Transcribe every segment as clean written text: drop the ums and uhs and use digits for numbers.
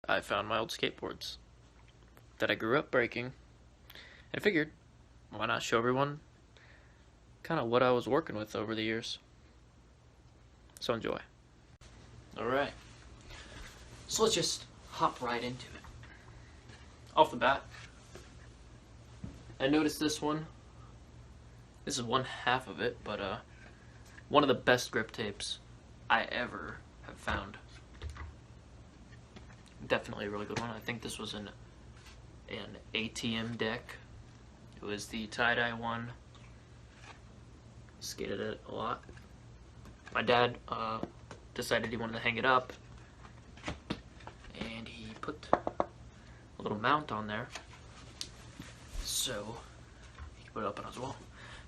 I found my old skateboards that I grew up breaking and figured, why not show everyone kind of what I was working with over the years. So enjoy. Alright, so let's just hop right into it. Off the bat, I noticed this one. This is one half of it, but one of the best grip tapes I ever have found. Definitely a really good one. I think this was an ATM deck. It was the tie-dye one. Skated it a lot. My dad decided he wanted to hang it up, and he put a little mount on there so he could put it up on his wall.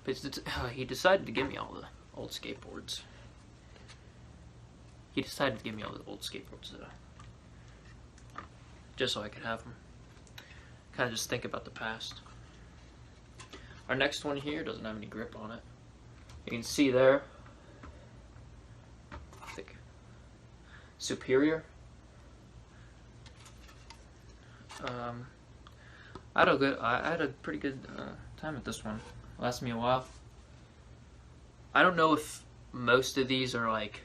But he decided to give me all the old skateboards. He decided to give me all the old skateboards just so I could have them. Kind of just think about the past. Our next one here doesn't have any grip on it. You can see there, I think, Superior. I had a pretty good time with this one. It lasted me a while. I don't know if most of these are like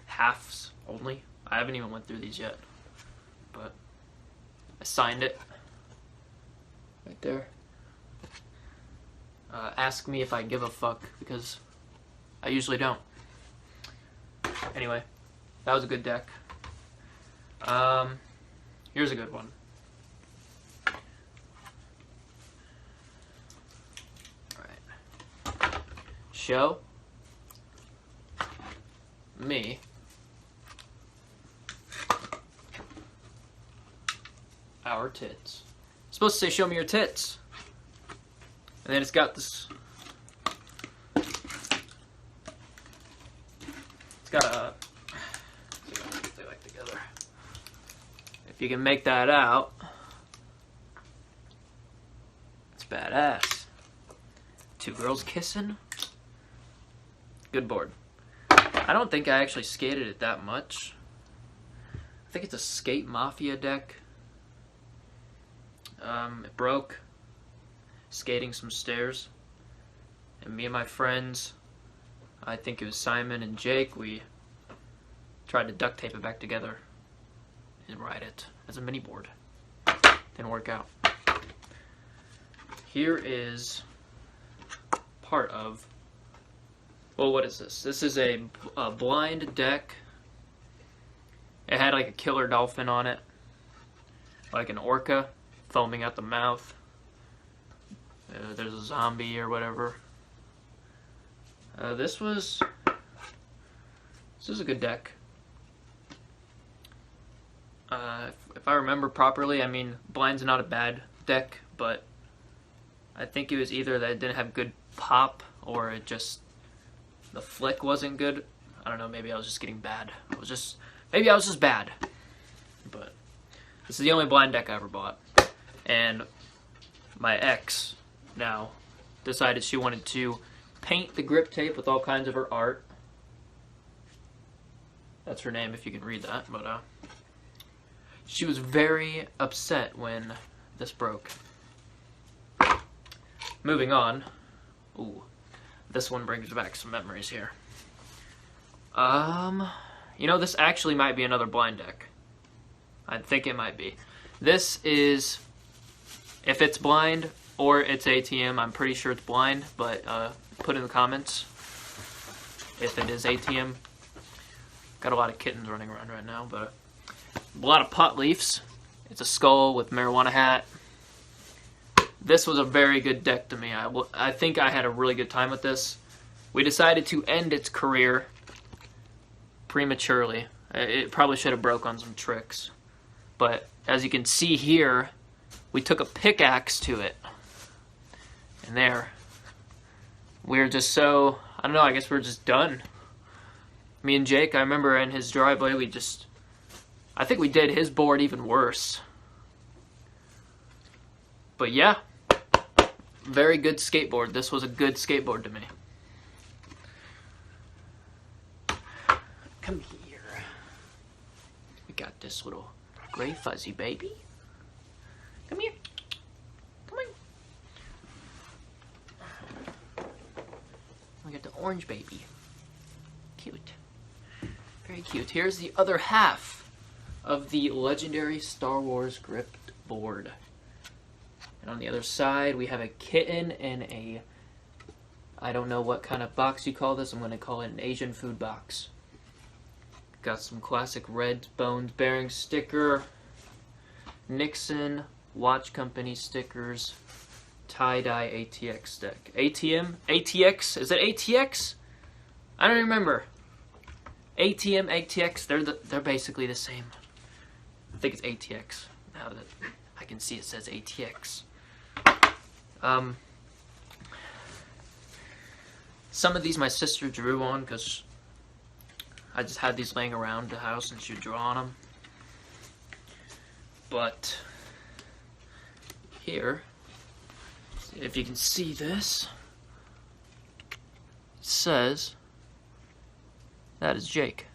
halves only. I haven't even went through these yet, but I signed it right there. Ask me if I give a fuck, because I usually don't. Anyway, that was a good deck. Here's a good one. Alright. Show me our tits. It's supposed to say, show me your tits. And then it's got this. It's got a. Let's see if I can get that together. If you can make that out, it's badass. Two girls kissing. Good board. I don't think I actually skated it that much. I think it's a Skate Mafia deck. It broke skating some stairs, and me and my friends, I think it was Simon and Jake, we tried to duct tape it back together and ride it as a mini board. Didn't work out. Here is part of, well, what is this? This is a blind deck. It had like a killer dolphin on it, like an orca foaming at the mouth. There's a zombie or whatever. This is a good deck. If I remember properly, I mean, blind's not a bad deck, but I think it was either that it didn't have good pop, or it just, the flick wasn't good. I don't know, maybe I was just getting bad. Maybe I was just bad. But this is the only blind deck I ever bought. And my ex now decided she wanted to paint the grip tape with all kinds of her art. That's her name, if you can read that. But she was very upset when this broke. Moving on. Ooh, this one brings back some memories here. You know, this actually might be another blind deck. I think it might be. This is, if it's blind or it's ATM, I'm pretty sure it's blind, but put in the comments if it is ATM. Got a lot of kittens running around right now, but a lot of pot leaves. It's a skull with marijuana hat. This was a very good deck to me. I think I had a really good time with this. We decided to end its career prematurely. It probably should have broke on some tricks. But as you can see here, we took a pickaxe to it. And there, we're just so, I don't know, I guess we're just done. Me and Jake, I remember in his driveway, I think we did his board even worse. But yeah, very good skateboard. This was a good skateboard to me. Come here. got this little gray fuzzy baby. Come here. Come on. We got the orange baby. Cute. Very cute. Here's the other half of the legendary Star Wars grip board. And on the other side, we have a kitten and a, I don't know what kind of box you call this. I'm going to call it an Asian food box. Got some classic red bones bearing sticker, Nixon watch company stickers, tie-dye ATX deck. ATM? ATX? Is it ATX? I don't remember. ATM, ATX, they're basically the same. I think it's ATX. Now that I can see it says ATX. Some of these my sister drew on because I just had these laying around the house and she would draw on them. But here, if you can see this, it says that is Jake.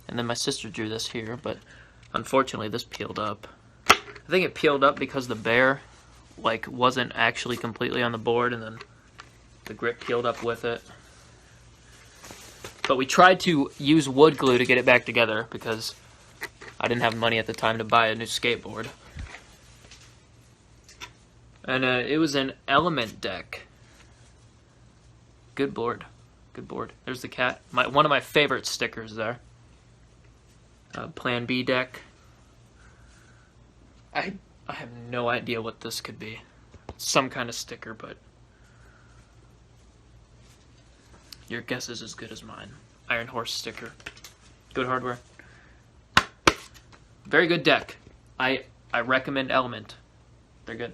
And then my sister drew this here, but unfortunately this peeled up. I think it peeled up because the bear wasn't actually completely on the board, and then the grip peeled up with it. But we tried to use wood glue to get it back together because I didn't have money at the time to buy a new skateboard. And it was an Element deck. Good board. Good board. There's the cat. One of my favorite stickers there. Plan B deck. I have no idea what this could be. Some kind of sticker, but your guess is as good as mine. Iron Horse sticker. Good hardware. Very good deck. I recommend Element. They're good.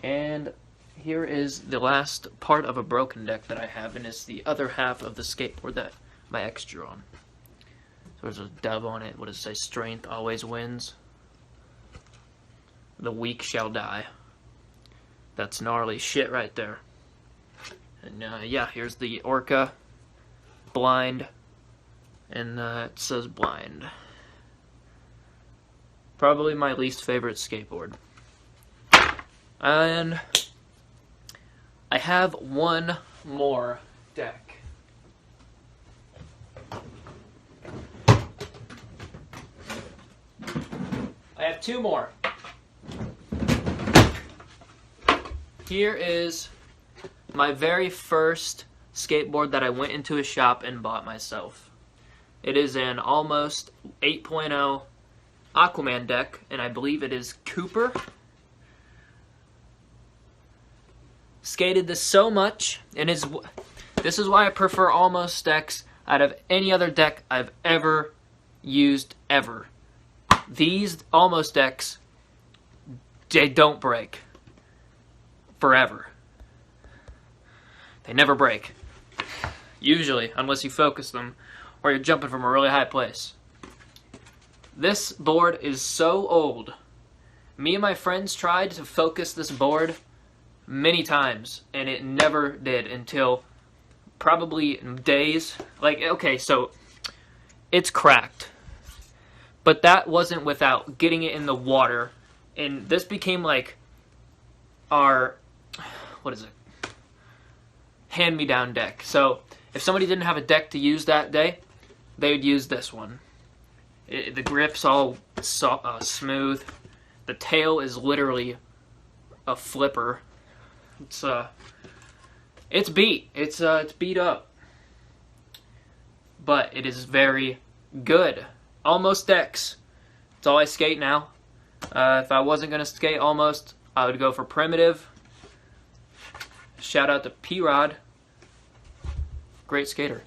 And here is the last part of a broken deck that I have, and it's the other half of the skateboard that my ex drew on. So there's a dove on it. What does it say? Strength always wins. The weak shall die. That's gnarly shit right there. And yeah, here's the orca. Blind. And it says blind. Probably my least favorite skateboard. And I have one more deck. I have two more. Here is my very first skateboard that I went into a shop and bought myself. It is an Almost 8.0 Aquaman deck, and I believe it is Cooper. Skated this so much, and this is why I prefer Almost decks out of any other deck I've ever used ever. These Almost decks, they don't break. Forever. They never break. Usually, unless you focus them, or you're jumping from a really high place. This board is so old. Me and my friends tried to focus this board many times, and it never did until probably days. Okay, so it's cracked. But that wasn't without getting it in the water. And this became like our, what is it? Hand-me-down deck. So if somebody didn't have a deck to use that day, they would use this one. The grip's all smooth. The tail is literally a flipper. It's beat. It's beat up. But it is very good. Almost decks. That's all I skate now. If I wasn't going to skate Almost, I would go for Primitive. Shout out to P-Rod. Great skater.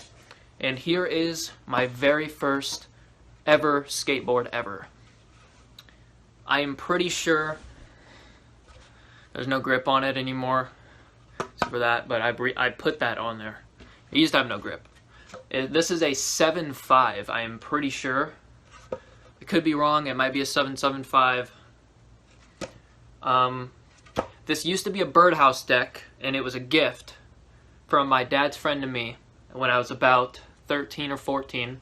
And here is my very first ever skateboard ever. I am pretty sure there's no grip on it anymore. Except for that, but I put that on there. It used to have no grip. This is a 7.5, I am pretty sure. I could be wrong, it might be a 7.75. This used to be a birdhouse deck, and it was a gift from my dad's friend to me when I was about 13 or 14.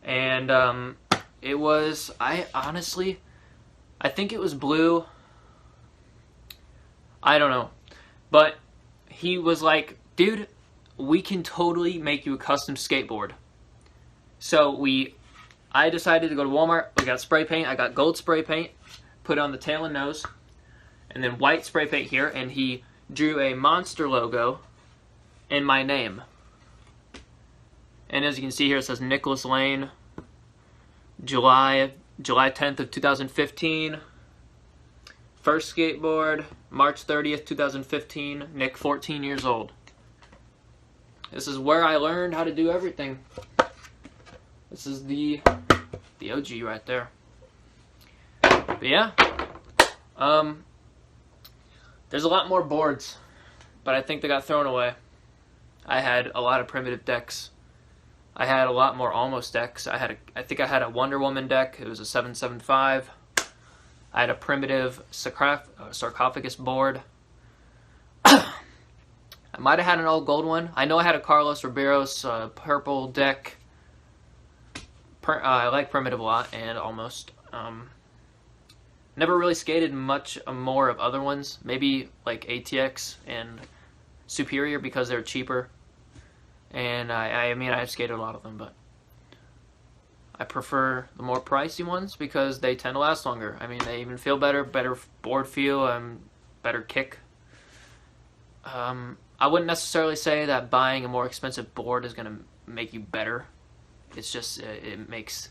And it was, I think it was blue. I don't know. But he was like, dude, we can totally make you a custom skateboard. So I decided to go to Walmart. We got spray paint. I got gold spray paint, put it on the tail and nose, and then white spray paint here. And he drew a monster logo and my name. And as you can see here, it says Nicholas Lane, July 10th of 2015. First skateboard, March 30th, 2015. Nick, 14 years old. This is where I learned how to do everything. This is the OG right there. But yeah, there's a lot more boards, but I think they got thrown away. I had a lot of primitive decks. I had a lot more almost decks. I think I had a Wonder Woman deck. It was a 775. I had a primitive sarcophagus board. I might have had an old gold one. I know I had a Carlos Ribeiros purple deck. I like primitive a lot and almost. Never really skated much more of other ones. Maybe like ATX and Superior because they're cheaper. And I mean, I've skated a lot of them, but I prefer the more pricey ones because they tend to last longer. I mean, they even feel better board feel, better kick. I wouldn't necessarily say that buying a more expensive board is going to make you better. It's just, it makes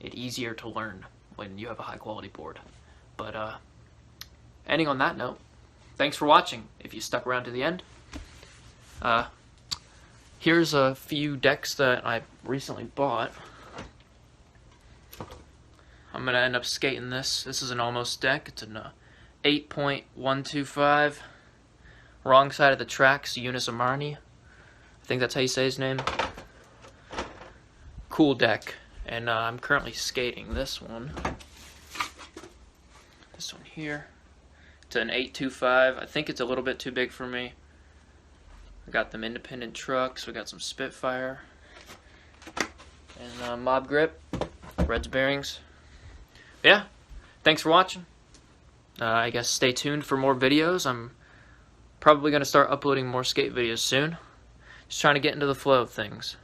it easier to learn when you have a high quality board. But ending on that note, thanks for watching if you stuck around to the end. Here's a few decks that I recently bought. I'm going to end up skating this. This is an almost deck. It's an 8.125. Wrong side of the tracks, Eunice Amarni. I think that's how you say his name. Cool deck. And I'm currently skating this one. This one here. It's an 825. I think it's a little bit too big for me. We got them independent trucks. We got some Spitfire. And Mob Grip. Reds bearings. Yeah. Thanks for watching. I guess stay tuned for more videos. I'm probably going to start uploading more skate videos soon. Just trying to get into the flow of things.